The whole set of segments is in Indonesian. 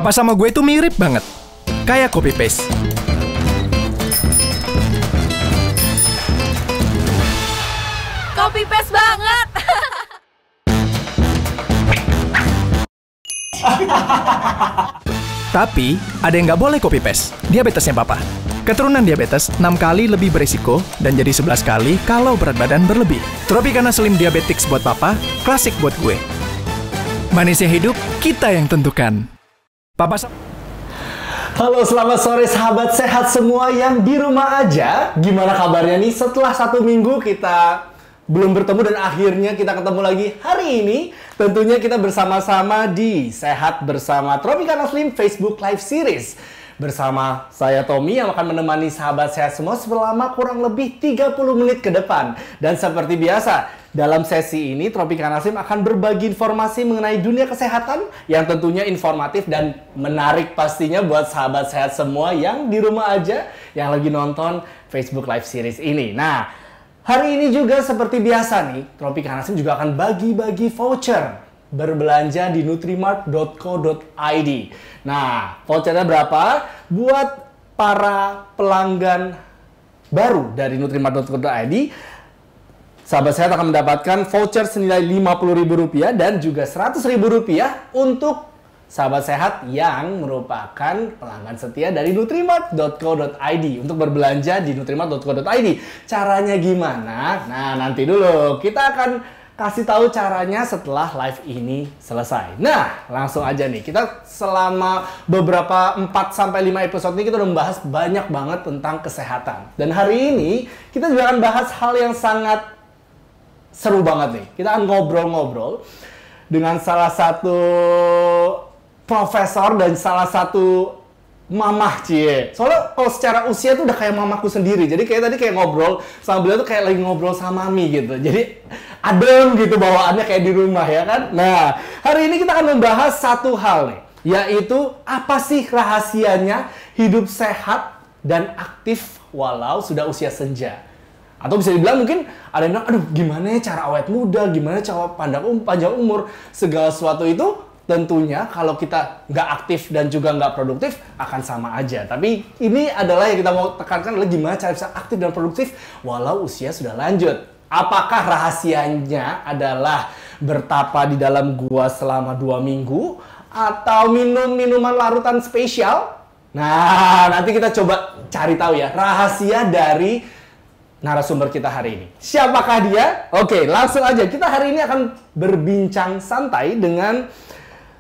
Papa sama gue itu mirip banget. Kayak copy paste. Copy paste banget. Tapi, ada yang nggak boleh copy paste. Diabetesnya Papa. Keturunan diabetes 6 kali lebih berisiko dan jadi 11 kali kalau berat badan berlebih. Tropicana Slim Diabetics buat Papa, klasik buat gue. Manisnya hidup, kita yang tentukan. Papa Halo, selamat sore sahabat sehat semua yang di rumah aja. Gimana kabarnya nih setelah 1 minggu kita belum bertemu dan akhirnya kita ketemu lagi hari ini. Tentunya kita bersama-sama di Sehat Bersama Tropicana Slim Facebook Live Series. Bersama saya Tommy yang akan menemani sahabat sehat semua selama kurang lebih 30 menit ke depan. Dan seperti biasa, dalam sesi ini Tropicana Slim akan berbagi informasi mengenai dunia kesehatan yang tentunya informatif dan menarik pastinya buat sahabat sehat semua yang di rumah aja yang lagi nonton Facebook Live Series ini. Nah, hari ini juga seperti biasa nih, Tropicana Slim juga akan bagi-bagi voucher berbelanja di nutrimart.co.id. Nah, vouchernya berapa? Buat para pelanggan baru dari nutrimart.co.id, sahabat sehat akan mendapatkan voucher senilai Rp50.000 dan juga Rp100.000 untuk sahabat sehat yang merupakan pelanggan setia dari nutrimart.co.id untuk berbelanja di nutrimart.co.id. Caranya gimana? Nah, nanti dulu kita akan kasih tahu caranya setelah live ini selesai. Nah, langsung aja nih. Kita selama beberapa 4-5 episode ini kita udah membahas banyak banget tentang kesehatan. Dan hari ini kita juga akan bahas hal yang sangat seru banget nih. Kita akan ngobrol-ngobrol dengan salah satu profesor dan salah satu mamah cie. Soalnya kalau secara usia tuh udah kayak mamaku sendiri. Jadi kayak tadi kayak ngobrol sama beliau tuh kayak lagi ngobrol sama mami gitu. Jadi adem gitu bawaannya kayak di rumah ya kan. Nah, hari ini kita akan membahas satu hal nih, yaitu apa sih rahasianya hidup sehat dan aktif walau sudah usia senja. Atau bisa dibilang mungkin ada yang bilang, aduh gimana ya cara awet muda, gimana cara panjang umur, segala sesuatu itu tentunya kalau kita nggak aktif dan juga nggak produktif akan sama aja. Tapi ini adalah yang kita mau tekankan adalah gimana cara bisa aktif dan produktif walau usia sudah lanjut. Apakah rahasianya adalah bertapa di dalam gua selama 2 minggu atau minum minuman larutan spesial? Nah, nanti kita coba cari tahu ya rahasia dari narasumber kita hari ini. Siapakah dia? Oke, langsung aja. Kita hari ini akan berbincang santai dengan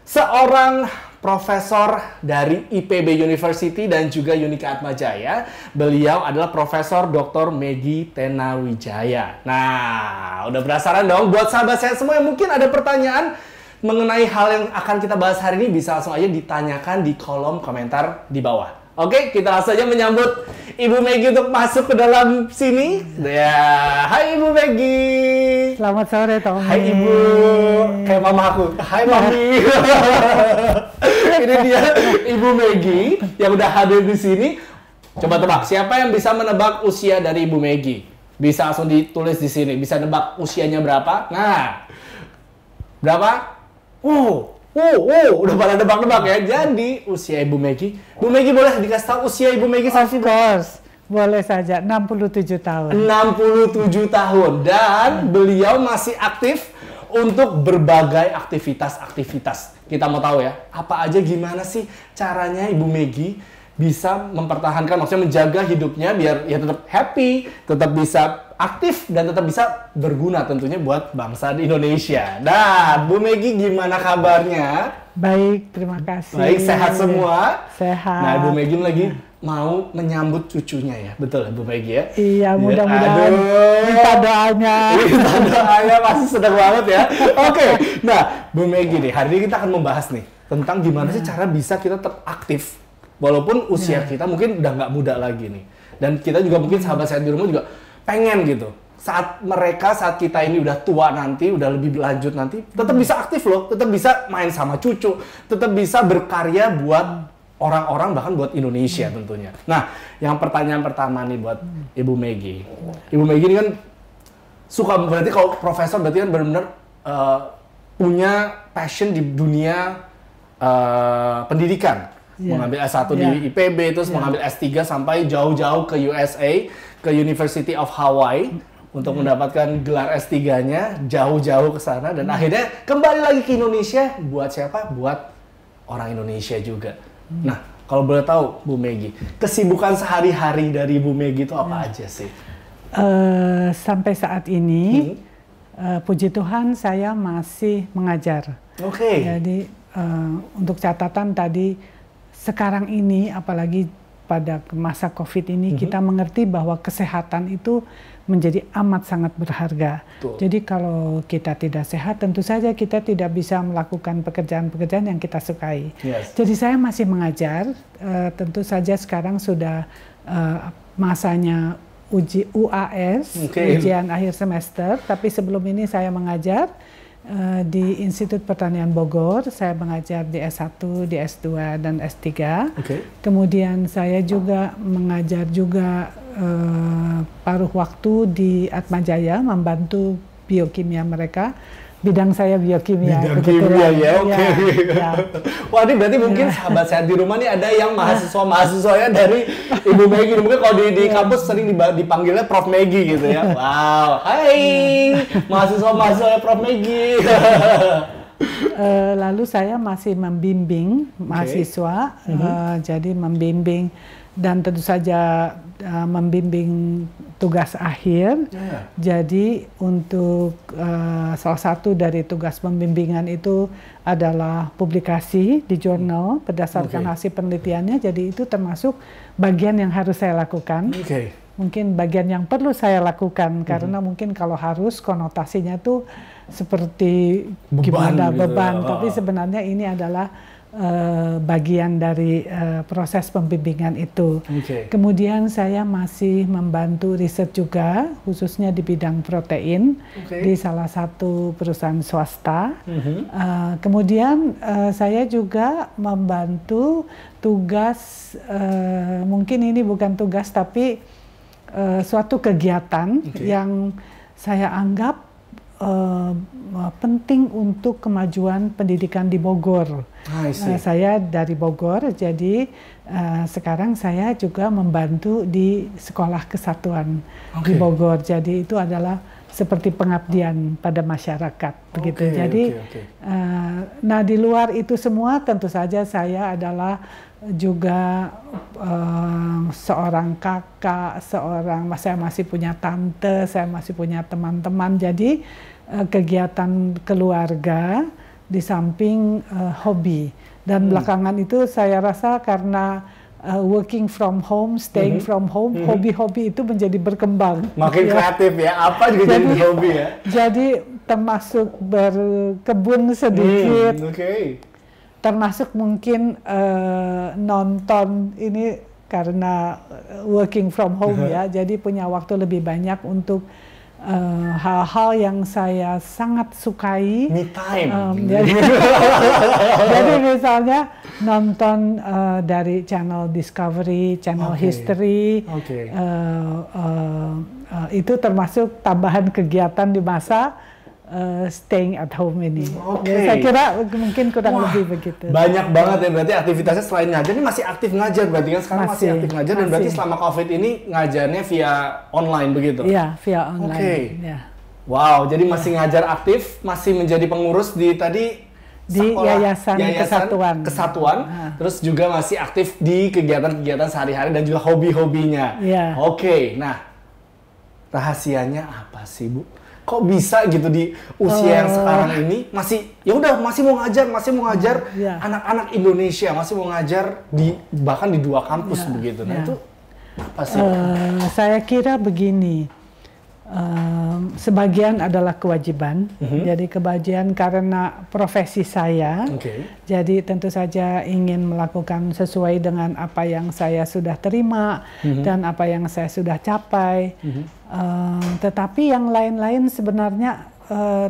seorang profesor dari IPB University dan juga Unika Atmajaya. Beliau adalah Profesor Dr. Meggy Tenawijaya. Nah, udah penasaran dong? Buat sahabat saya semua yang mungkin ada pertanyaan mengenai hal yang akan kita bahas hari ini, bisa langsung aja ditanyakan di kolom komentar di bawah. Oke, kita langsung aja menyambut Ibu Meggy untuk masuk ke dalam sini. Ya, hai Ibu Meggy. Selamat sore, Tommy. Hai Ibu, kayak mama aku. Hai Mami. Ini dia Ibu Meggy yang udah hadir di sini. Coba tebak, siapa yang bisa menebak usia dari Ibu Meggy? Bisa langsung ditulis di sini. Bisa nebak usianya berapa? Nah, berapa? Udah pada nebak-nebak ya. Jadi usia Ibu Meggy. Bu Meggy boleh dikasih tahu usia Ibu Meggy? Of course. Boleh saja, 67 tahun. 67 tahun. Dan beliau masih aktif untuk berbagai aktivitas-aktivitas. Kita mau tahu ya, apa aja gimana sih caranya Ibu Meggy bisa mempertahankan, maksudnya menjaga hidupnya biar ya tetap happy, tetap bisa aktif, dan tetap bisa berguna tentunya buat bangsa di Indonesia. Nah, Bu Meggy gimana kabarnya? Baik, terima kasih. Baik, sehat semua? Sehat. Nah, Bu Meggy lagi mau menyambut cucunya ya, betul Bu Meggy ya? Iya, mudah-mudahan minta doanya. Minta doanya, pasti sedang banget ya. Oke, nah Bu Meggy nih, hari ini kita akan membahas nih tentang gimana sih cara bisa kita tetap aktif walaupun usia kita mungkin udah nggak muda lagi nih. Dan kita juga mungkin sahabat sehat di rumah juga pengen gitu. Saat kita ini udah tua nanti, udah lebih lanjut nanti, tetap bisa aktif loh, tetap bisa main sama cucu, tetap bisa berkarya buat orang-orang, bahkan buat Indonesia tentunya. Nah, yang pertanyaan pertama nih buat Ibu Meggy. Ibu Meggy ini kan suka, berarti kalau profesor berarti kan benar-benar punya passion di dunia pendidikan. Mengambil S1 di IPB, terus mengambil S3 sampai jauh-jauh ke USA, ke University of Hawaii untuk mendapatkan gelar S3-nya, jauh-jauh ke sana dan akhirnya kembali lagi ke Indonesia. Buat siapa? Buat orang Indonesia juga. Nah, kalau boleh tahu Bu Meggy, kesibukan sehari-hari dari Bu Meggy itu apa aja sih? Sampai saat ini, puji Tuhan saya masih mengajar. Jadi untuk catatan tadi, sekarang ini apalagi pada masa COVID ini kita mengerti bahwa kesehatan itu menjadi amat sangat berharga. Jadi kalau kita tidak sehat, tentu saja kita tidak bisa melakukan pekerjaan-pekerjaan yang kita sukai. Jadi saya masih mengajar, tentu saja sekarang sudah masanya UAS, ujian akhir semester, tapi sebelum ini saya mengajar di Institut Pertanian Bogor. Saya mengajar di S1, di S2, dan S3. Kemudian saya juga mengajar juga paruh waktu di Atmajaya, membantu biokimia mereka. Bidang saya biokimia. Bidang kimia ya, Wah, ini berarti mungkin sahabat sehat di rumah nih ada yang mahasiswa-mahasiswanya dari Ibu Meggy. Mungkin kalau di kampus sering dipanggilnya Prof Meggy gitu ya. Wow, hai mahasiswa-mahasiswa Prof Meggy. Lalu saya masih membimbing mahasiswa, jadi membimbing dan tentu saja membimbing tugas akhir. Jadi untuk salah satu dari tugas pembimbingan itu adalah publikasi di jurnal berdasarkan hasil penelitiannya. Jadi itu termasuk bagian yang harus saya lakukan. Mungkin bagian yang perlu saya lakukan karena mungkin kalau harus konotasinya tuh seperti beban. Tapi sebenarnya ini adalah bagian dari proses pembimbingan itu. Kemudian saya masih membantu riset juga, khususnya di bidang protein di salah satu perusahaan swasta. Kemudian saya juga membantu tugas, mungkin ini bukan tugas tapi suatu kegiatan yang saya anggap penting untuk kemajuan pendidikan di Bogor. Saya dari Bogor, jadi sekarang saya juga membantu di Sekolah Kesatuan di Bogor. Jadi itu adalah seperti pengabdian pada masyarakat, begitu. Jadi, nah di luar itu semua tentu saja saya adalah juga seorang kakak, saya masih punya tante, saya masih punya teman-teman. Jadi kegiatan keluarga di samping hobi. Dan belakangan itu saya rasa karena working from home, staying from home, hobi-hobi itu menjadi berkembang. Makin kreatif ya, apa juga jadi hobi ya. Jadi termasuk berkebun sedikit. Termasuk mungkin nonton ini karena working from home ya, jadi punya waktu lebih banyak untuk hal-hal yang saya sangat sukai. Me time. Jadi misalnya nonton dari channel Discovery, channel History, itu termasuk tambahan kegiatan di masa staying at home ini. Saya kira mungkin kurang lebih begitu. Banyak banget ya, berarti aktivitasnya selain ngajar ini masih aktif ngajar berarti kan sekarang masih aktif ngajar dan berarti selama COVID ini ngajarnya via online begitu? Iya, via online. Wow, jadi masih ngajar aktif, masih menjadi pengurus di tadi di Yayasan Kesatuan, terus juga masih aktif di kegiatan-kegiatan sehari-hari dan juga hobi-hobinya. Nah rahasianya apa sih Bu? Kok bisa gitu di usia yang sekarang ini masih masih mau ngajar anak-anak Indonesia, masih mau ngajar bahkan di 2 kampus begitu. Nah itu apa sih? Saya kira begini, sebagian adalah kewajiban. Jadi kebajikan karena profesi saya. Jadi tentu saja ingin melakukan sesuai dengan apa yang saya sudah terima dan apa yang saya sudah capai. Tetapi yang lain-lain sebenarnya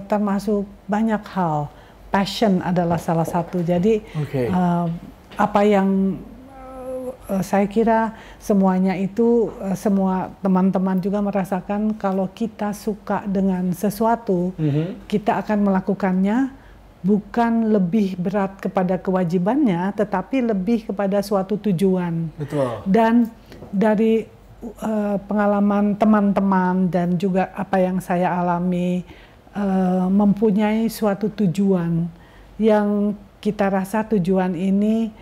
termasuk banyak hal. Passion adalah salah satu. Jadi apa yang saya kira semuanya itu, semua teman-teman juga merasakan kalau kita suka dengan sesuatu, kita akan melakukannya bukan lebih berat kepada kewajibannya, tetapi lebih kepada suatu tujuan. Betul. Dan dari pengalaman teman-teman dan juga apa yang saya alami, mempunyai suatu tujuan yang kita rasa tujuan ini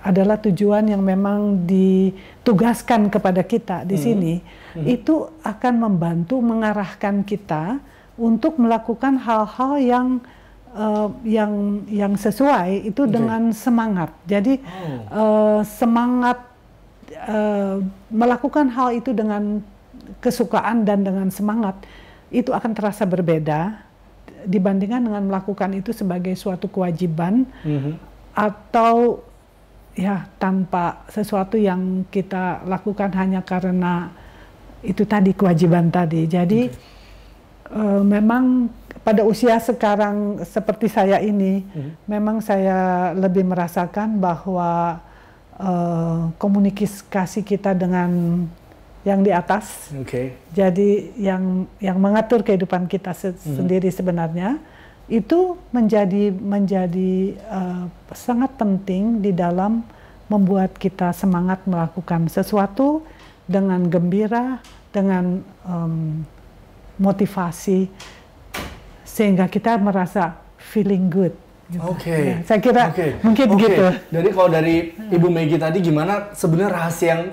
adalah tujuan yang memang ditugaskan kepada kita di sini, itu akan membantu mengarahkan kita untuk melakukan hal-hal yang sesuai itu dengan semangat. Jadi semangat melakukan hal itu dengan kesukaan dan dengan semangat itu akan terasa berbeda dibandingkan dengan melakukan itu sebagai suatu kewajiban atau ya tanpa sesuatu yang kita lakukan hanya karena itu tadi kewajiban tadi. Jadi memang pada usia sekarang seperti saya ini, memang saya lebih merasakan bahwa komunikasi kita dengan yang di atas, jadi yang mengatur kehidupan kita sendiri sebenarnya, itu menjadi sangat penting di dalam membuat kita semangat melakukan sesuatu dengan gembira, dengan motivasi, sehingga kita merasa feeling good. Gitu. Ya, saya kira mungkin gitu. Jadi kalau dari Ibu Maggie tadi gimana sebenarnya rahasia yang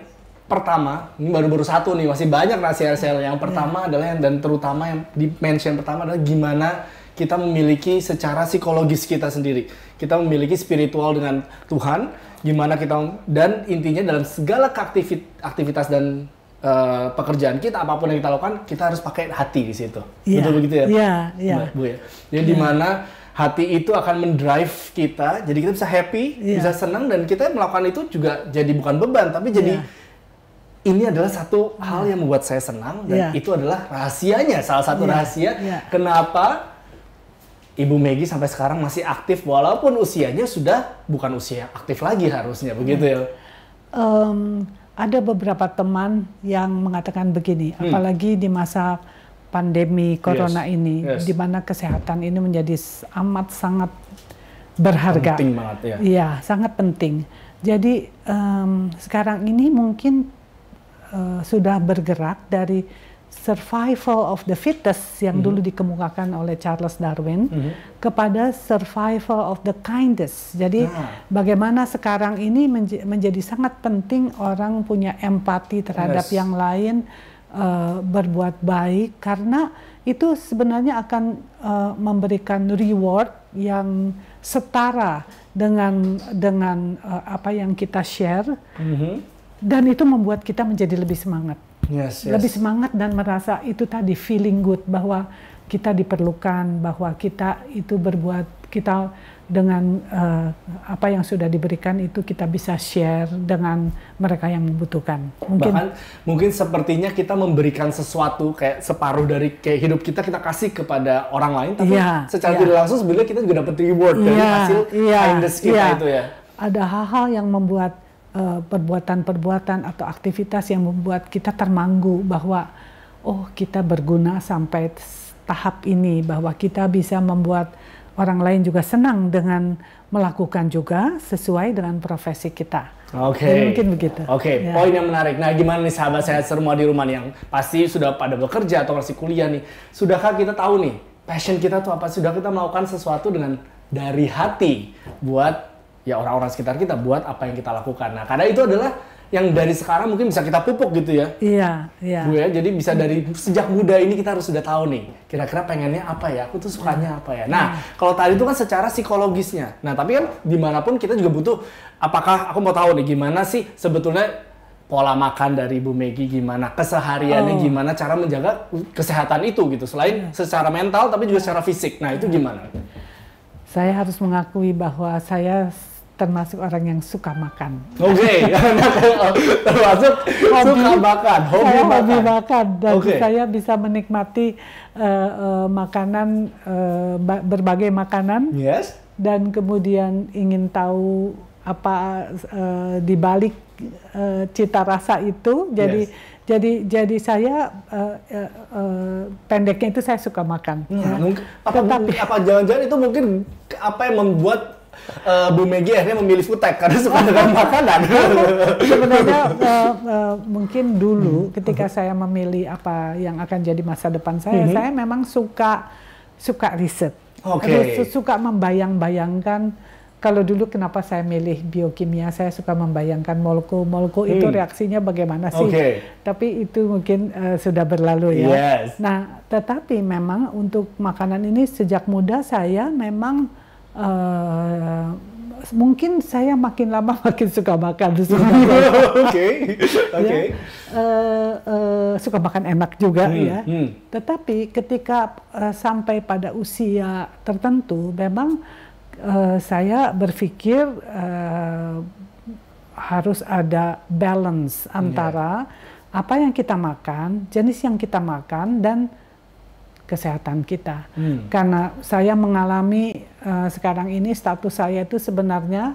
pertama, ini baru satu nih, masih banyak rahasia-rahasia. Yang pertama adalah dan terutama yang di-mention pertama adalah gimana kita memiliki secara psikologis kita sendiri. Kita memiliki spiritual dengan Tuhan, gimana kita, dan intinya dalam segala aktivitas dan pekerjaan kita, apapun yang kita lakukan, kita harus pakai hati di situ. Betul begitu ya? Iya. Bu ya. Jadi di mana hati itu akan mendrive kita, jadi kita bisa happy, bisa senang, dan kita melakukan itu juga jadi bukan beban, tapi jadi ini adalah satu hal yang membuat saya senang, dan itu adalah rahasianya, salah satu rahasia kenapa Ibu Maggie sampai sekarang masih aktif, walaupun usianya sudah bukan usia aktif lagi harusnya, begitu ya? Ada beberapa teman yang mengatakan begini, apalagi di masa pandemi corona ini, di mana kesehatan ini menjadi amat sangat berharga. Penting banget ya. Iya, sangat penting. Jadi sekarang ini mungkin sudah bergerak dari survival of the fittest yang dulu dikemukakan oleh Charles Darwin kepada survival of the kindest. Jadi bagaimana sekarang ini menjadi sangat penting orang punya empati terhadap yang lain, berbuat baik, karena itu sebenarnya akan memberikan reward yang setara dengan apa yang kita share, dan itu membuat kita menjadi lebih semangat. Lebih semangat dan merasa itu tadi feeling good, bahwa kita diperlukan, bahwa kita itu berbuat, kita dengan apa yang sudah diberikan itu kita bisa share dengan mereka yang membutuhkan. Mungkin sepertinya kita memberikan sesuatu kayak separuh dari kayak hidup kita kasih kepada orang lain, tapi secara tidak langsung sebenarnya kita juga dapat reward dari hasil kindness kita itu ya. Ada hal-hal yang membuat perbuatan-perbuatan atau aktivitas yang membuat kita termanggu bahwa kita berguna sampai tahap ini, bahwa kita bisa membuat orang lain juga senang dengan melakukan juga sesuai dengan profesi kita. Jadi mungkin begitu. Poin yang menarik. Nah, gimana nih sahabat sehat semua di rumah nih yang pasti sudah pada bekerja atau masih kuliah nih. Sudahkah kita tahu nih passion kita tuh apa? Sudah kita melakukan sesuatu dengan dari hati buat ya orang-orang sekitar kita, buat apa yang kita lakukan. Nah, karena itu adalah yang dari sekarang mungkin bisa kita pupuk gitu ya. Bu ya, jadi bisa dari sejak muda ini kita harus sudah tahu nih, kira-kira pengennya apa ya, aku tuh sukanya apa ya. Nah, kalau tadi itu kan secara psikologisnya. Nah, tapi kan dimanapun kita juga butuh, apakah aku mau tahu nih gimana sih sebetulnya pola makan dari Bu Maggie, gimana kesehariannya, gimana cara menjaga kesehatan itu gitu, selain secara mental tapi juga secara fisik. Nah, itu gimana? Saya harus mengakui bahwa saya termasuk orang yang suka makan. Termasuk suka makan, hobi makan, dan saya bisa menikmati makanan, berbagai makanan, dan kemudian ingin tahu di balik cita rasa itu. Jadi saya pendeknya itu saya suka makan. Apa jangan-jangan itu mungkin apa yang membuat Bu Meggy akhirnya memilih Foodtech karena suka dengan makanan? Sebenarnya mungkin dulu ketika saya memilih apa yang akan jadi masa depan saya memang suka riset. Suka membayang-bayangkan. Kalau dulu kenapa saya milih biokimia, saya suka membayangkan molekul-molekul itu reaksinya bagaimana sih. Tapi itu mungkin sudah berlalu ya. Nah, tetapi memang untuk makanan ini sejak muda saya memang mungkin saya makin lama makin suka makan. Suka makan enak juga ya. Tetapi ketika sampai pada usia tertentu memang saya berpikir harus ada balance antara apa yang kita makan, jenis yang kita makan, dan kesehatan kita. Karena saya mengalami sekarang ini status saya itu sebenarnya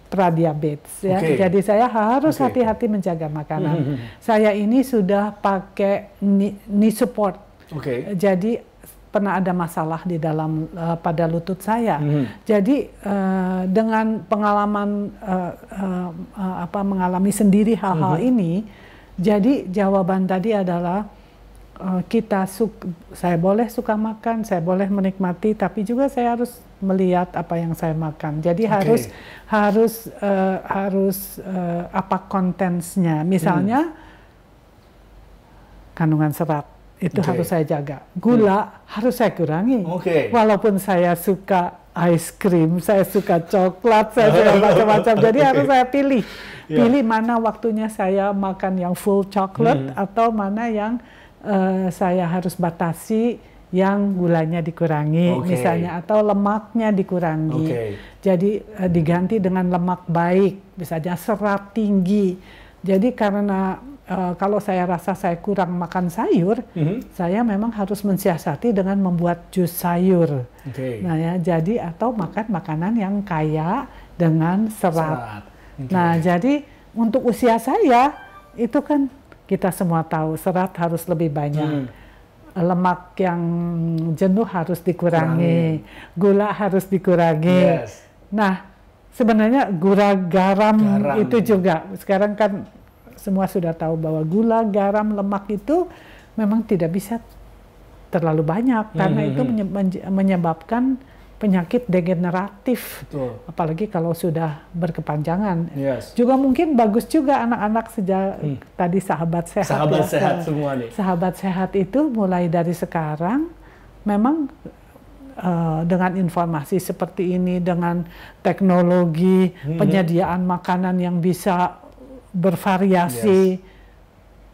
pradiabetes ya. Jadi saya harus hati-hati menjaga makanan. Saya ini sudah pakai knee support. Jadi pernah ada masalah di dalam pada lutut saya. Jadi dengan pengalaman mengalami sendiri hal-hal ini, jadi jawaban tadi adalah saya boleh suka makan, saya boleh menikmati, tapi juga saya harus melihat apa yang saya makan. Jadi harus apa kontennya. Misalnya kandungan serat. Itu harus saya jaga. Gula harus saya kurangi. Walaupun saya suka ice cream, saya suka coklat, saya suka macam-macam. Jadi harus saya pilih. Pilih mana waktunya saya makan yang full coklat atau mana yang saya harus batasi yang gulanya dikurangi misalnya, atau lemaknya dikurangi. Jadi diganti dengan lemak baik, misalnya serat tinggi. Jadi karena kalau saya rasa saya kurang makan sayur, saya memang harus mensiasati dengan membuat jus sayur. Nah ya, jadi atau makan makanan yang kaya dengan serat. Nah, jadi untuk usia saya itu kan kita semua tahu serat harus lebih banyak. Lemak yang jenuh harus dikurangi, gula harus dikurangi. Nah, sebenarnya garam itu juga sekarang kan semua sudah tahu bahwa gula, garam, lemak itu memang tidak bisa terlalu banyak karena itu menyebabkan penyakit degeneratif. Apalagi kalau sudah berkepanjangan. Juga mungkin bagus juga anak-anak sejak tadi sahabat sehat. Sehat semua nih. Sahabat sehat itu mulai dari sekarang memang dengan informasi seperti ini, dengan teknologi penyediaan makanan yang bisa bervariasi,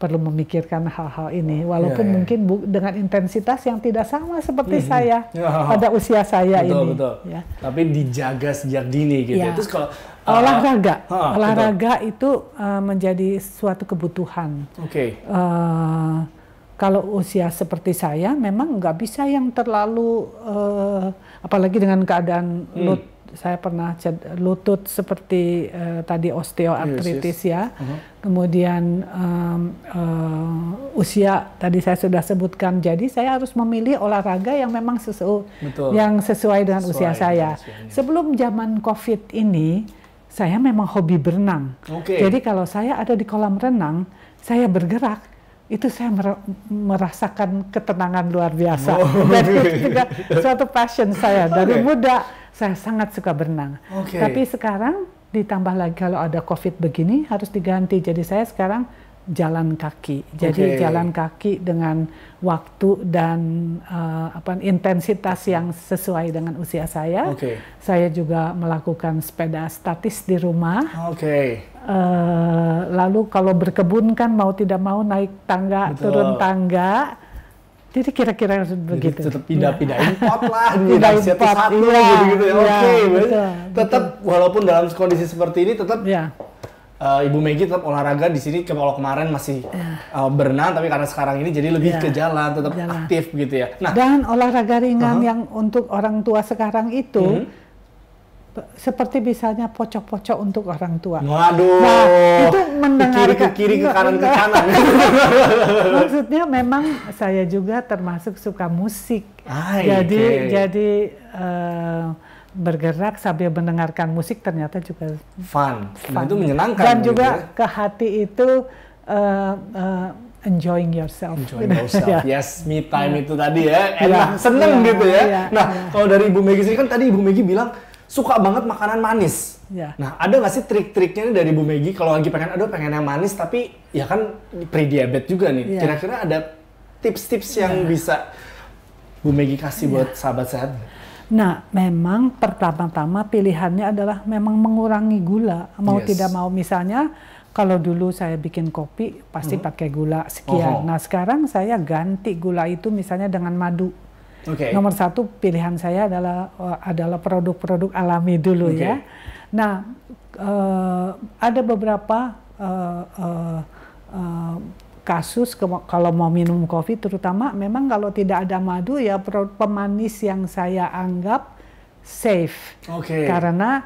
perlu memikirkan hal-hal ini, walaupun mungkin dengan intensitas yang tidak sama seperti saya pada usia saya ini. Tapi dijaga sejak dini gitu. Terus kalau olahraga itu menjadi suatu kebutuhan. Kalau usia seperti saya, memang nggak bisa yang terlalu, apalagi dengan keadaan saya pernah lutut seperti tadi osteoartritis ya. Kemudian usia tadi saya sudah sebutkan. Jadi saya harus memilih olahraga yang memang sesuai dengan usia saya. Sebelum zaman COVID ini, saya memang hobi berenang. Jadi kalau saya ada di kolam renang, saya bergerak, itu saya merasakan ketenangan luar biasa. Jadi itu juga suatu passion saya dari muda. Saya sangat suka berenang. Tapi sekarang ditambah lagi kalau ada COVID begini harus diganti. Jadi saya sekarang jalan kaki. Jadi jalan kaki dengan waktu dan intensitas yang sesuai dengan usia saya. Saya juga melakukan sepeda statis di rumah. Lalu kalau berkebun kan mau tidak mau naik tangga, turun tangga. Jadi kira-kira begitu. Tetap pindah-pindahin pot lah, pindahin satu-satu gitu ya. Tetap walaupun dalam kondisi seperti ini tetap Ibu Meggy tetap olahraga di sini. Kalau kemarin masih berenang, tapi karena sekarang ini jadi lebih ke jalan, tetap aktif gitu ya. Nah, dan olahraga ringan yang untuk orang tua sekarang itu seperti misalnya pocok-pocok untuk orang tua. Waduh. Nah, itu mendengarkan ke kiri, ke kanan, ke kanan. Maksudnya memang saya juga termasuk suka musik. Jadi bergerak sambil mendengarkan musik ternyata juga fun. Nah, itu menyenangkan. Dan juga ke hati itu enjoying yourself. Yes, me time itu tadi ya, enak, seneng gitu ya. Nah, kalau dari Ibu Meggy sendiri kan tadi Ibu Meggy bilang suka banget makanan manis. Nah, ada nggak sih trik-triknya dari Ibu Meggy kalau lagi pengen yang manis tapi ya kan pre-diabetes juga nih. Kira-kira ada tips-tips yang bisa Bu Meggy kasih buat sahabat sehat? Nah, memang pertama-tama pilihannya adalah memang mengurangi gula. Mau tidak mau, misalnya kalau dulu saya bikin kopi pasti pakai gula sekian. Nah, sekarang saya ganti gula itu misalnya dengan madu. Nomor satu pilihan saya adalah produk-produk alami dulu ya. Nah, ada beberapa kasus kalau mau minum kopi, terutama memang kalau tidak ada madu ya pemanis yang saya anggap safe. Karena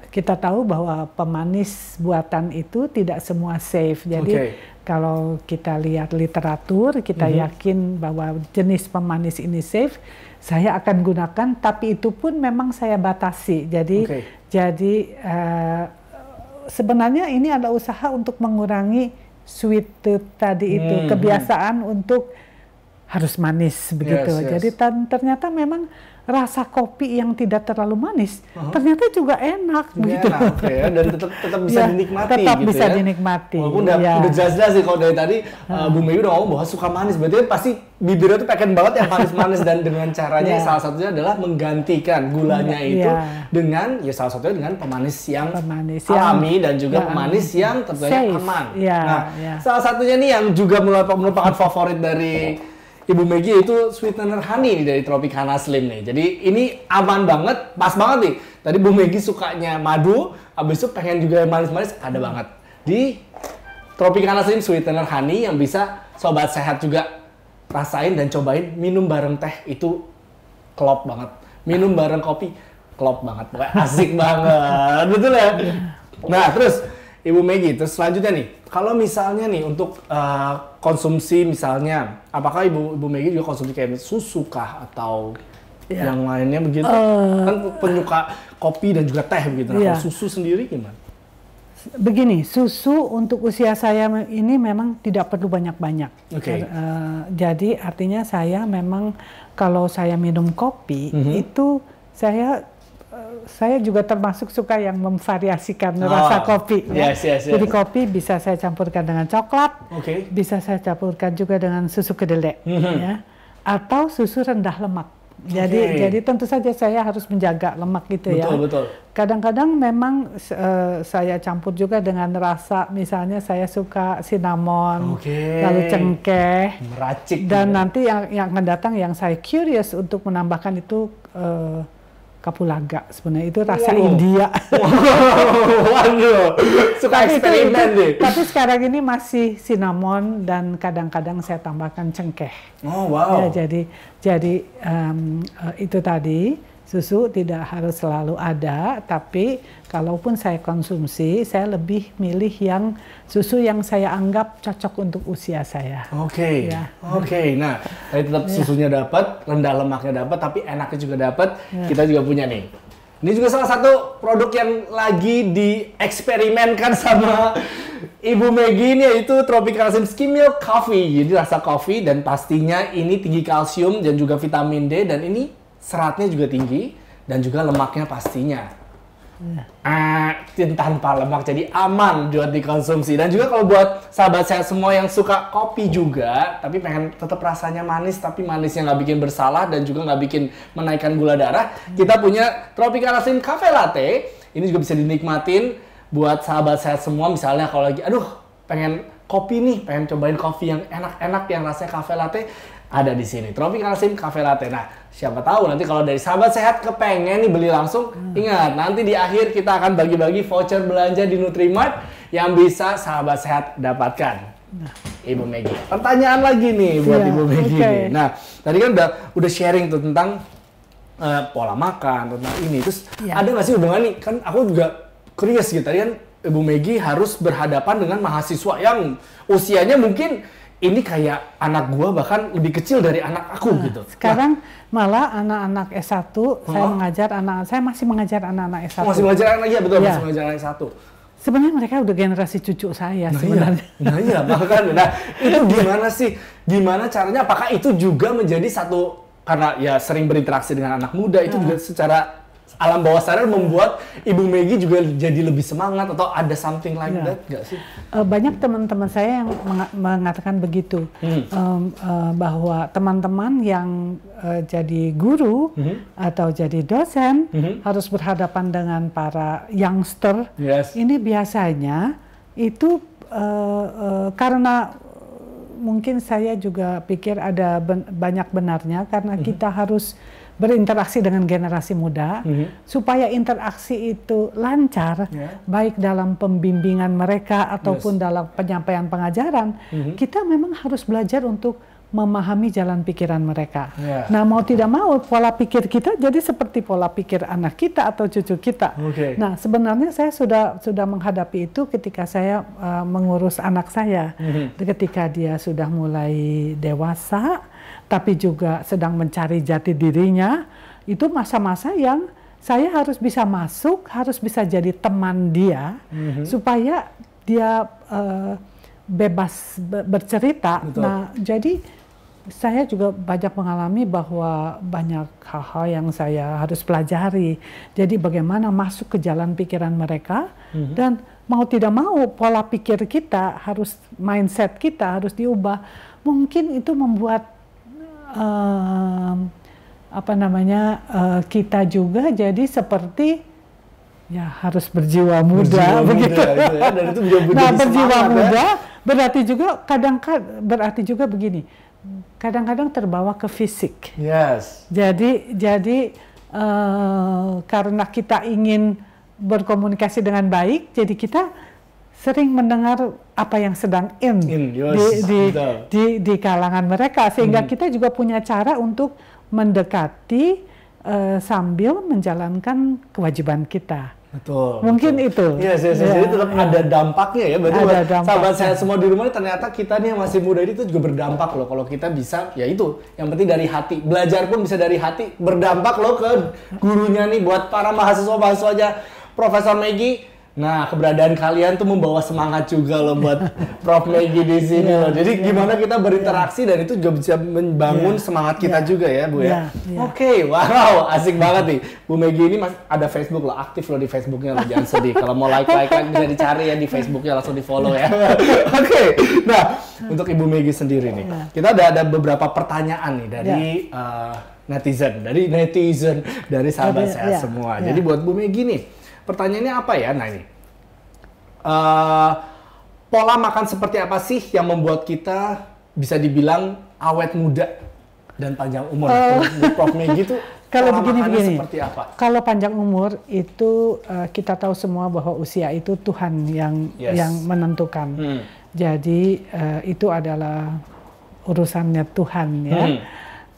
kita tahu bahwa pemanis buatan itu tidak semua safe. Jadi kalau kita lihat literatur, kita yakin bahwa jenis pemanis ini safe, saya akan gunakan, tapi itu pun memang saya batasi. Jadi sebenarnya ini adalah usaha untuk mengurangi sweet tooth tadi itu, kebiasaan untuk harus manis begitu. Jadi ternyata memang rasa kopi yang tidak terlalu manis ternyata juga enak begitu. Dan tetap bisa dinikmati. Tetap gitu bisa ya. dinikmati. Walaupun udah jelas-jelas sih kalau dari tadi Bu Meggy udah ngomong bahwa suka manis, berarti pasti bibirnya tuh pengen banget yang manis-manis, dan dengan caranya salah satunya adalah menggantikan gulanya itu dengan salah satunya dengan pemanis yang alami dan juga pemanis yang tentunya aman. Salah satunya nih yang juga merupakan favorit dari Ibu Meggy itu sweetener honey dari Tropicana Slim nih. Jadi ini aman banget, pas banget nih. Tadi Bu Meggy sukanya madu, habis itu pengen juga yang manis-manis, ada banget. Di Tropicana Slim sweetener honey yang bisa sobat sehat juga rasain dan cobain. Minum bareng teh itu klop banget. Minum bareng kopi klop banget. Pokoknya asik banget. Betul ya? Nah, terus Ibu Meggy, terus selanjutnya nih, kalau misalnya nih untuk konsumsi misalnya, apakah Ibu Meggy juga konsumsi kayak susu kah atau yang lainnya begitu? Kan penyuka kopi dan juga teh begitu. Nah, kalau susu sendiri gimana? Begini, susu untuk usia saya ini memang tidak perlu banyak-banyak. Jadi artinya saya memang kalau saya minum kopi itu saya juga termasuk suka yang memvariasikan rasa kopi. Jadi kopi bisa saya campurkan dengan coklat, bisa saya campurkan juga dengan susu kedelai, atau susu rendah lemak. Jadi tentu saja saya harus menjaga lemak gitu ya. Kadang-kadang memang saya campur juga dengan rasa, misalnya saya suka cinnamon, lalu cengkeh, meracik. Dan nanti yang akan datang yang saya curious untuk menambahkan itu kapulaga, sebenarnya itu rasa India. Waduh, suka eksperimen deh. Tapi sekarang ini masih cinnamon dan kadang-kadang saya tambahkan cengkeh. Jadi itu tadi susu tidak harus selalu ada, tapi kalaupun saya konsumsi, saya lebih milih yang susu yang saya anggap cocok untuk usia saya. Nah, tadi tetap susunya dapat, rendah lemaknya dapat, tapi enaknya juga dapat. Kita juga punya nih. Ini juga salah satu produk yang lagi dieksperimenkan sama Ibu Meggy ini, yaitu Tropicana Slim Skim Milk Coffee. Jadi rasa kopi dan pastinya ini tinggi kalsium dan juga vitamin D, dan ini seratnya juga tinggi dan juga lemaknya pastinya tanpa lemak, jadi aman buat dikonsumsi. Dan juga kalau buat sahabat sehat semua yang suka kopi juga tapi pengen tetap rasanya manis tapi manisnya nggak bikin bersalah dan juga nggak bikin menaikkan gula darah, kita punya Tropicana Slim Cafe Latte. Ini juga bisa dinikmatin buat sahabat sehat semua. Misalnya kalau lagi pengen kopi nih, pengen cobain kopi yang enak-enak yang rasanya cafe latte, ada di sini Tropicana Slim Cafe Latte. Nah, siapa tahu nanti kalau dari sahabat sehat kepengen nih beli langsung, ingat nanti di akhir kita akan bagi-bagi voucher belanja di Nutrimart yang bisa sahabat sehat dapatkan. Ibu Meggy, pertanyaan lagi nih buat Ibu Meggy nih. Nah, tadi kan udah sharing tuh tentang pola makan, tentang ini. Terus ada nggak sih hubungan nih? Kan aku juga curious gitu. Tadi kan Ibu Maggie harus berhadapan dengan mahasiswa yang usianya mungkin ini kayak anak gua, bahkan lebih kecil dari anak aku gitu. Sekarang malah anak-anak S1 saya masih mengajar anak-anak S1. Masih mengajar anak, iya betul, masih mengajar anak S1. Sebenarnya mereka udah generasi cucu saya sebenarnya. Iya, bahkan. Nah, itu gimana sih? Gimana caranya? Apakah itu juga menjadi satu, karena ya sering berinteraksi dengan anak muda, itu juga secara alam bawah sadar membuat Ibu Maggie juga jadi lebih semangat, atau ada something like that nggak sih? Banyak teman-teman saya yang mengatakan begitu, bahwa teman-teman yang jadi guru atau jadi dosen harus berhadapan dengan para youngster. Ini biasanya itu karena mungkin saya juga pikir ada banyak benarnya, karena kita harus berinteraksi dengan generasi muda, supaya interaksi itu lancar, baik dalam pembimbingan mereka ataupun dalam penyampaian pengajaran, kita memang harus belajar untuk memahami jalan pikiran mereka. Nah, mau tidak mau pola pikir kita jadi seperti pola pikir anak kita atau cucu kita. Nah, sebenarnya saya sudah menghadapi itu ketika saya mengurus anak saya, ketika dia sudah mulai dewasa, tapi juga sedang mencari jati dirinya. Itu masa-masa yang saya harus bisa masuk, harus bisa jadi teman dia, supaya dia bebas bercerita. Nah, jadi saya juga banyak mengalami bahwa banyak hal-hal yang saya harus pelajari. Jadi bagaimana masuk ke jalan pikiran mereka, dan mau tidak mau pola pikir kita harus, mindset kita harus diubah. Mungkin itu membuat kita juga jadi seperti harus berjiwa muda begitu. Dan itu juga berjiwa muda berarti juga kadang-kadang begini. Kadang-kadang terbawa ke fisik. Jadi karena kita ingin berkomunikasi dengan baik, jadi kita sering mendengar apa yang sedang di kalangan mereka, sehingga kita juga punya cara untuk mendekati sambil menjalankan kewajiban kita. Betul. Mungkin itu. Jadi tetap ada dampaknya ya. Berarti buat sahabat saya semua di rumah, ternyata kita nih yang masih muda itu juga berdampak loh. Kalau kita bisa, ya itu. Yang penting dari hati. Belajar pun bisa dari hati. Berdampak loh ke gurunya nih. Buat para mahasiswa-mahasiswanya Profesor Maggie. Nah, keberadaan kalian tuh membawa semangat juga loh buat Prof Maggie di sini loh. Jadi gimana kita berinteraksi dan itu juga bisa membangun semangat kita juga ya, Bu ya. Oke, wow, asik banget nih. Bu Maggie ini ada Facebook loh, aktif loh di Facebooknya loh, jangan sedih. Kalau mau like bisa dicari ya di Facebooknya, langsung di follow ya. Oke, nah untuk Ibu Maggie sendiri nih, kita ada beberapa pertanyaan nih dari netizen, dari sahabat saya semua. Jadi buat Bu Maggie nih, pertanyaannya apa ya? Nah ini, pola makan seperti apa sih yang membuat kita bisa dibilang awet muda dan panjang umur? Prof Maggie itu kalau begini, seperti apa? Kalau panjang umur itu kita tahu semua bahwa usia itu Tuhan yang menentukan. Jadi itu adalah urusannya Tuhan ya.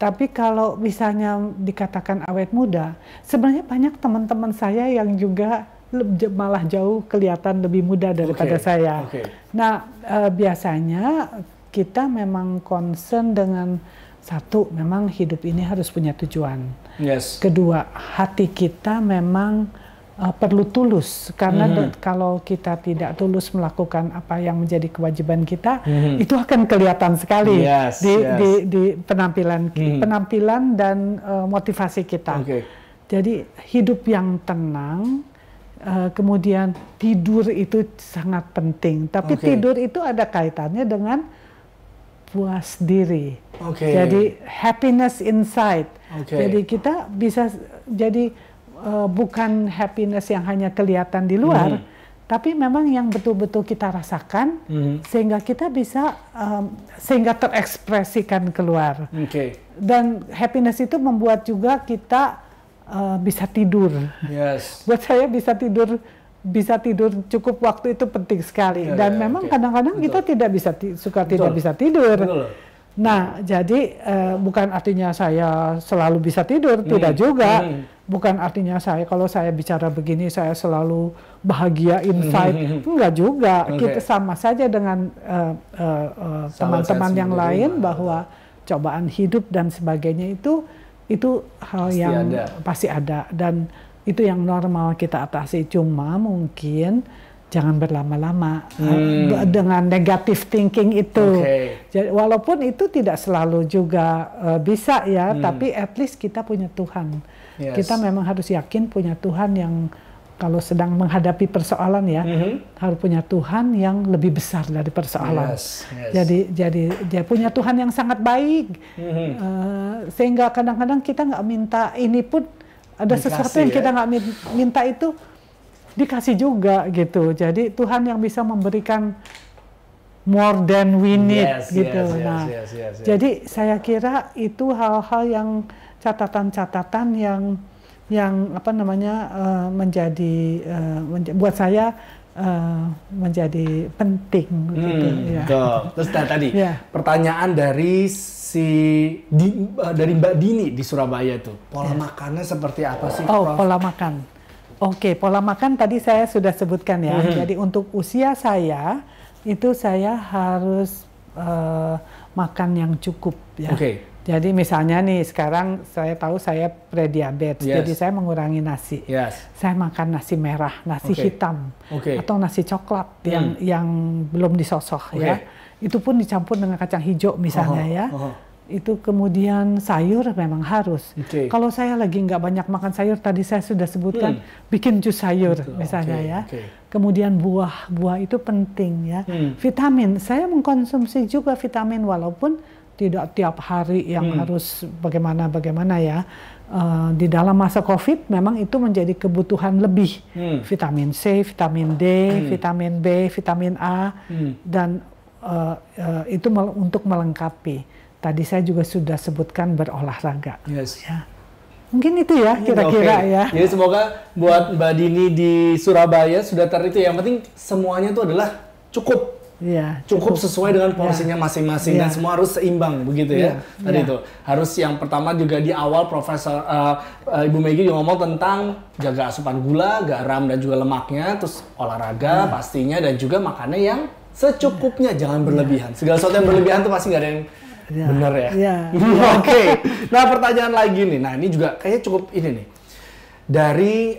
Tapi kalau misalnya dikatakan awet muda, sebenarnya banyak teman-teman saya yang juga malah jauh kelihatan lebih muda daripada saya. Nah, biasanya kita memang concern dengan satu, memang hidup ini harus punya tujuan. Kedua, hati kita memang perlu tulus, karena kalau kita tidak tulus melakukan apa yang menjadi kewajiban kita, itu akan kelihatan sekali di penampilan dan motivasi kita. Jadi hidup yang tenang, kemudian tidur itu sangat penting, tapi tidur itu ada kaitannya dengan puas diri. Jadi happiness inside. Jadi kita bisa jadi bukan happiness yang hanya kelihatan di luar, tapi memang yang betul-betul kita rasakan, sehingga kita bisa sehingga terekspresikan keluar. Dan happiness itu membuat juga kita bisa tidur. Buat saya bisa tidur cukup waktu itu penting sekali. Dan memang kadang-kadang kita tidak bisa tidak bisa tidur. Nah, jadi bukan artinya saya selalu bisa tidur, tidak juga. Bukan artinya kalau saya bicara begini saya selalu bahagia, insight, enggak juga. Kita sama saja dengan teman-teman yang lain bahwa cobaan hidup dan sebagainya itu hal pasti yang ada. Pasti ada dan itu yang normal kita atasi. Cuma mungkin jangan berlama-lama dengan negative thinking itu. Jadi, walaupun itu tidak selalu juga bisa ya, tapi at least kita punya Tuhan. Kita memang harus yakin punya Tuhan yang kalau sedang menghadapi persoalan ya, harus punya Tuhan yang lebih besar dari persoalan. Jadi dia punya Tuhan yang sangat baik, sehingga kadang-kadang kita nggak minta ini pun ada sesuatu yang kita nggak minta itu dikasih juga gitu. Jadi Tuhan yang bisa memberikan more than we need gitu. Jadi saya kira itu hal-hal yang catatan-catatan yang apa namanya menjadi buat saya menjadi penting gitu ya. Terus tadi pertanyaan dari dari Mbak Dini di Surabaya tuh, pola makannya seperti apa sih? Pola makan. Oke, pola makan tadi saya sudah sebutkan ya. Jadi untuk usia saya itu saya harus makan yang cukup ya. Jadi misalnya nih sekarang saya tahu saya prediabetes, jadi saya mengurangi nasi. Saya makan nasi merah, nasi hitam, atau nasi coklat yang belum disosok ya. Itu pun dicampur dengan kacang hijau misalnya ya. Itu kemudian sayur memang harus. Kalau saya lagi nggak banyak makan sayur, tadi saya sudah sebutkan bikin jus sayur misalnya ya. Kemudian buah itu penting ya. Vitamin, saya mengkonsumsi juga vitamin walaupun tidak tiap hari yang harus bagaimana ya. Di dalam masa COVID memang itu menjadi kebutuhan lebih. Vitamin C, vitamin D, vitamin B, vitamin A, dan itu untuk melengkapi. Tadi saya juga sudah sebutkan berolahraga. Ya. Mungkin itu ya kira-kira ya. Jadi semoga buat Mbak Dini di Surabaya sudah itu. Yang penting semuanya itu adalah cukup. Cukup sesuai dengan porsinya masing-masing dan semua harus seimbang begitu ya. Tadi itu harus yang pertama juga di awal Profesor Ibu Meggy juga ngomong tentang jaga asupan gula, garam dan juga lemaknya, terus olahraga pastinya dan juga makannya yang secukupnya, jangan berlebihan. Segala sesuatu yang berlebihan tuh pasti nggak ada yang bener ya. Nah pertanyaan lagi nih, nah ini juga kayaknya cukup ini nih dari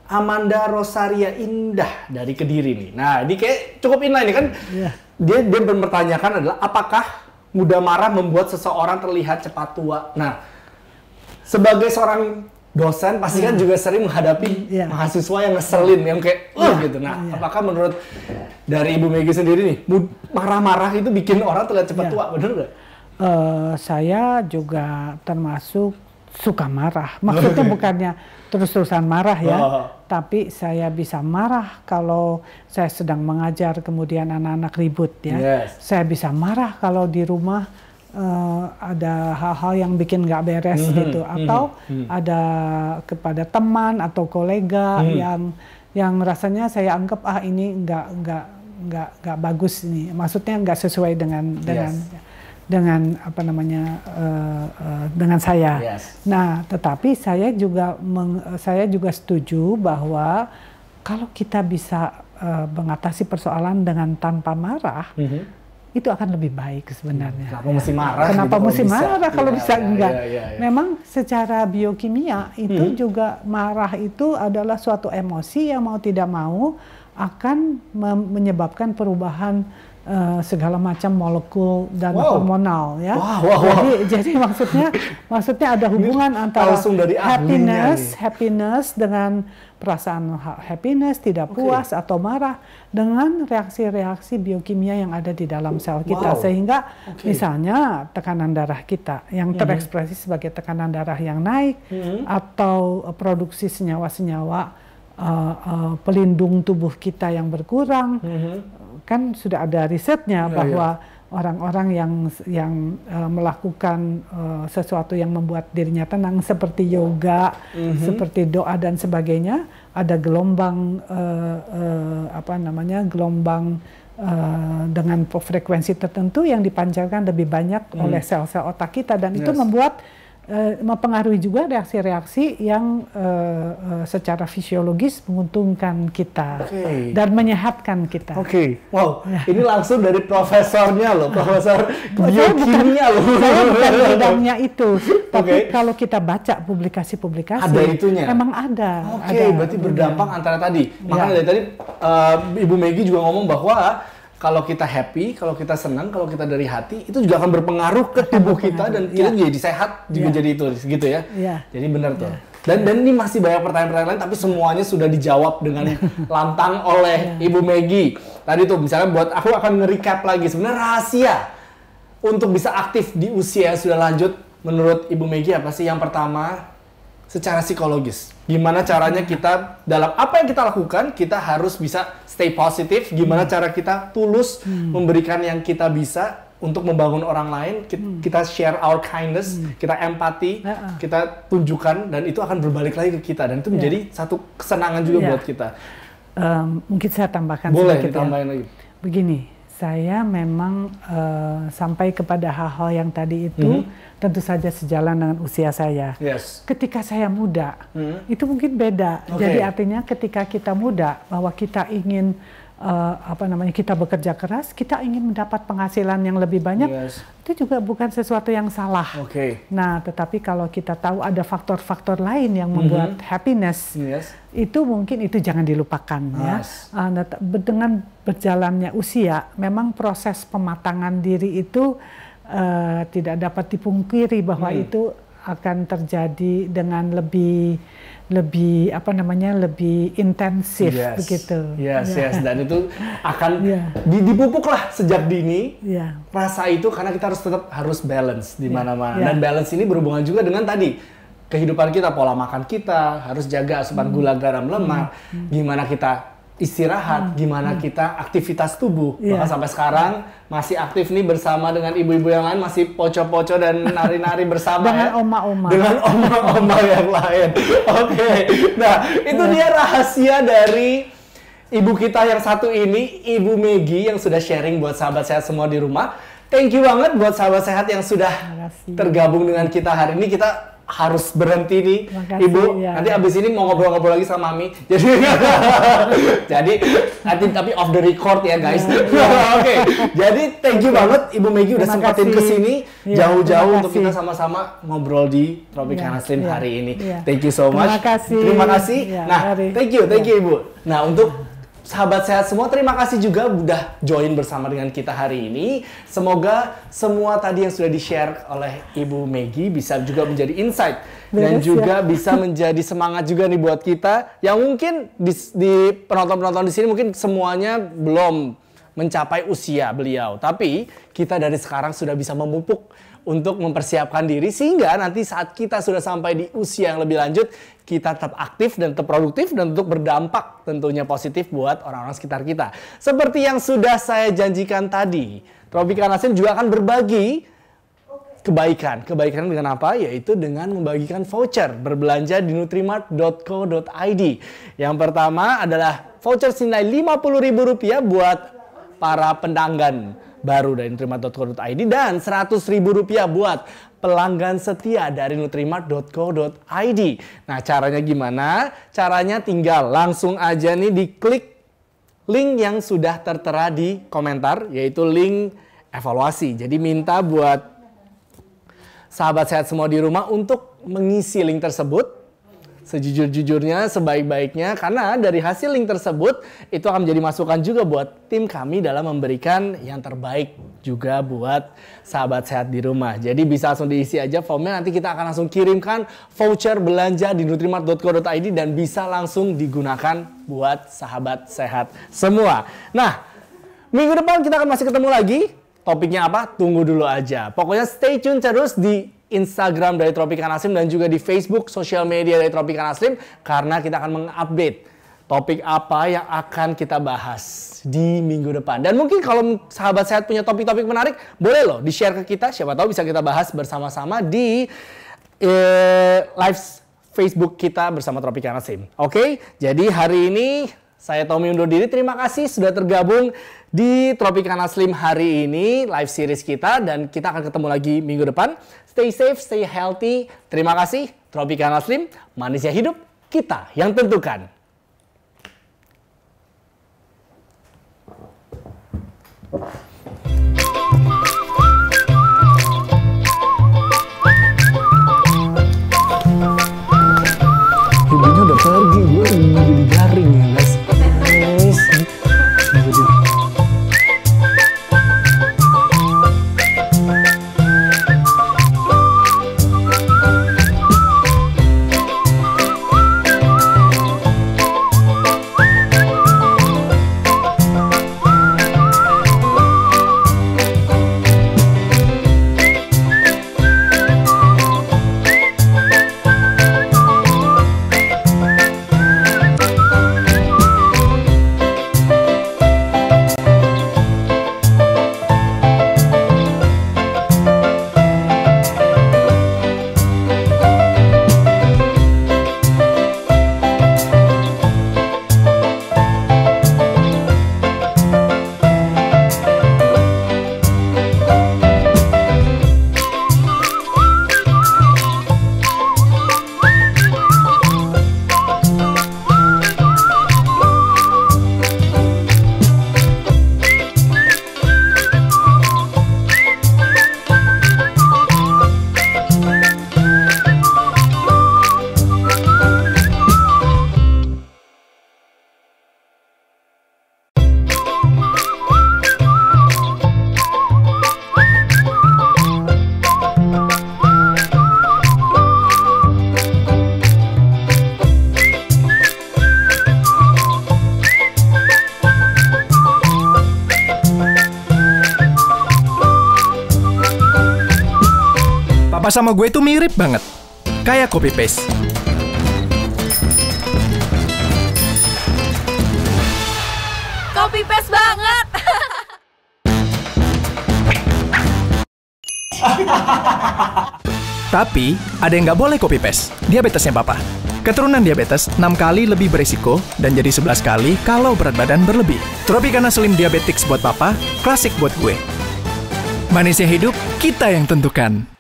Amanda Rosaria Indah dari Kediri nih. Nah ini kayak cukup inline nih kan. Dia mempertanyakan adalah apakah mudah marah membuat seseorang terlihat cepat tua. Nah sebagai seorang dosen pasti kan juga sering menghadapi mahasiswa yang ngeselin, yang kayak gitu. Nah apakah menurut dari Ibu Meggy sendiri nih, marah-marah itu bikin orang terlihat cepat tua, bener nggak? Saya juga termasuk suka marah. Maksudnya bukannya terus-terusan marah ya, tapi saya bisa marah kalau saya sedang mengajar kemudian anak-anak ribut ya. Saya bisa marah kalau di rumah ada hal-hal yang bikin nggak beres gitu, atau ada kepada teman atau kolega yang rasanya saya anggap ini nggak bagus nih, maksudnya nggak sesuai dengan apa namanya dengan saya. Nah, tetapi saya juga setuju bahwa kalau kita bisa mengatasi persoalan dengan tanpa marah, itu akan lebih baik sebenarnya. Kenapa mesti marah? Kenapa mesti marah kalau bisa enggak? Memang secara biokimia itu juga marah itu adalah suatu emosi yang mau tidak mau akan menyebabkan perubahan segala macam molekul dan hormonal ya. Jadi maksudnya ada hubungan antara happiness dengan perasaan happiness, tidak puas atau marah dengan reaksi-reaksi biokimia yang ada di dalam sel kita, sehingga misalnya tekanan darah kita yang terekspresi sebagai tekanan darah yang naik atau produksi senyawa-senyawa pelindung tubuh kita yang berkurang. Kan sudah ada risetnya bahwa orang-orang yang melakukan sesuatu yang membuat dirinya tenang seperti yoga, seperti doa dan sebagainya, ada gelombang gelombang dengan frekuensi tertentu yang dipancarkan lebih banyak oleh sel-sel otak kita, dan itu mempengaruhi juga reaksi-reaksi yang secara fisiologis menguntungkan kita dan menyehatkan kita. Wow, ini langsung dari profesornya loh, profesor biokimia loh. Saya bukan bidangnya itu, tapi kalau kita baca publikasi-publikasi, ada itunya. Emang ada. Berarti berdampak antara tadi. Makanya dari tadi Ibu Maggie juga ngomong bahwa kalau kita happy, kalau kita senang, kalau kita dari hati, itu juga akan berpengaruh ke tubuh kita dan kita jadi sehat juga jadi itu gitu ya. Jadi benar tuh. Dan ini masih banyak pertanyaan-pertanyaan lain, tapi semuanya sudah dijawab dengan lantang oleh Ibu Maggie. Tadi tuh misalnya buat aku akan nge-recap lagi sebenarnya rahasia untuk bisa aktif di usia yang sudah lanjut menurut Ibu Maggie apa sih? Yang pertama, secara psikologis. Gimana caranya kita dalam apa yang kita lakukan, kita harus bisa stay positif. Gimana cara kita tulus memberikan yang kita bisa untuk membangun orang lain. Kita share our kindness, kita empati, kita tunjukkan, dan itu akan berbalik lagi ke kita. Dan itu menjadi satu kesenangan juga buat kita. Mungkin saya tambahkan boleh sedikit ditambahin lagi. Begini, saya memang sampai kepada hal-hal yang tadi itu tentu saja sejalan dengan usia saya. Ketika saya muda, itu mungkin beda. Jadi artinya ketika kita muda, bahwa kita ingin kita bekerja keras, kita ingin mendapat penghasilan yang lebih banyak, itu juga bukan sesuatu yang salah. Nah, tetapi kalau kita tahu ada faktor-faktor lain yang membuat happiness, itu mungkin itu jangan dilupakan ya. Dengan berjalannya usia, memang proses pematangan diri itu tidak dapat dipungkiri bahwa itu akan terjadi dengan lebih intensif begitu. Dan itu akan dipupuk lah sejak dini rasa itu, karena kita harus balance di mana-mana. Dan balance ini berhubungan juga dengan tadi kehidupan kita, pola makan kita, harus jaga asupan gula, garam, lemak, gimana kita istirahat, gimana kita aktivitas tubuh. Bahkan sampai sekarang masih aktif nih bersama dengan ibu-ibu yang lain, masih poco-poco dan nari-nari bersama dengan oma-oma. Dengan oma-oma yang lain. Nah itu dia rahasia dari ibu kita yang satu ini, Ibu Maggie, yang sudah sharing buat sahabat sehat semua di rumah. Thank you banget buat sahabat sehat yang sudah tergabung dengan kita hari ini. Kita harus berhenti nih, Ibu. Nanti abis ini mau ngobrol-ngobrol lagi sama Mami. Jadi tapi off the record ya guys. Jadi thank you banget Ibu Maggie udah sempatin kesini jauh-jauh untuk kita sama-sama ngobrol di Tropicana Slim hari ini. Thank you so much. Terima kasih. Nah, thank you Ibu. Nah, untuk sahabat sehat semua, terima kasih juga udah join bersama dengan kita hari ini. Semoga semua tadi yang sudah di-share oleh Ibu Maggie bisa juga menjadi insight dan juga bisa menjadi semangat juga nih buat kita yang mungkin di penonton-penonton di sini mungkin semuanya belum mencapai usia beliau, tapi kita dari sekarang sudah bisa memupuk untuk mempersiapkan diri sehingga nanti saat kita sudah sampai di usia yang lebih lanjut, kita tetap aktif dan tetap produktif dan untuk berdampak tentunya positif buat orang-orang sekitar kita. Seperti yang sudah saya janjikan tadi, Tropicana Slim juga akan berbagi kebaikan. Kebaikan dengan apa? Yaitu dengan membagikan voucher berbelanja di nutrimart.co.id. Yang pertama adalah voucher senilai Rp50.000 buat para pendanggan baru dari nutrimart.co.id dan Rp100.000 buat pelanggan setia dari nutrimart.co.id. Nah, caranya gimana? Caranya tinggal langsung aja nih diklik link yang sudah tertera di komentar, yaitu link evaluasi. Jadi minta buat sahabat sehat semua di rumah untuk mengisi link tersebut sejujur-jujurnya, sebaik-baiknya, karena dari hasil link tersebut itu akan menjadi masukan juga buat tim kami dalam memberikan yang terbaik juga buat sahabat sehat di rumah. Jadi bisa langsung diisi aja formnya, nanti kita akan langsung kirimkan voucher belanja di nutrimart.co.id dan bisa langsung digunakan buat sahabat sehat semua. Nah, minggu depan kita akan masih ketemu lagi. Topiknya apa? Tunggu dulu aja. Pokoknya stay tune terus di Instagram dari Tropicana Slim dan juga di Facebook, sosial media dari Tropicana Slim, karena kita akan mengupdate topik apa yang akan kita bahas di minggu depan. Dan mungkin kalau sahabat sehat punya topik-topik menarik, boleh loh di-share ke kita, siapa tahu bisa kita bahas bersama-sama di live Facebook kita bersama Tropicana Slim. Oke, jadi hari ini Saya Tommy undur diri, terima kasih sudah tergabung di Tropicana Slim hari ini, live series kita, dan kita akan ketemu lagi minggu depan. Stay safe, stay healthy. Terima kasih, Tropicana Slim, manisnya hidup, kita yang tentukan. Ibunya udah pergi, gue jadi garing ya guys. Papa sama gue tuh mirip banget. Kayak copy paste. Copy paste banget. Tapi, ada yang nggak boleh copy paste. Diabetesnya papa. Keturunan diabetes 6 kali lebih berisiko dan jadi 11 kali kalau berat badan berlebih. Tropicana Slim Diabetics buat papa, klasik buat gue. Manisnya hidup, kita yang tentukan.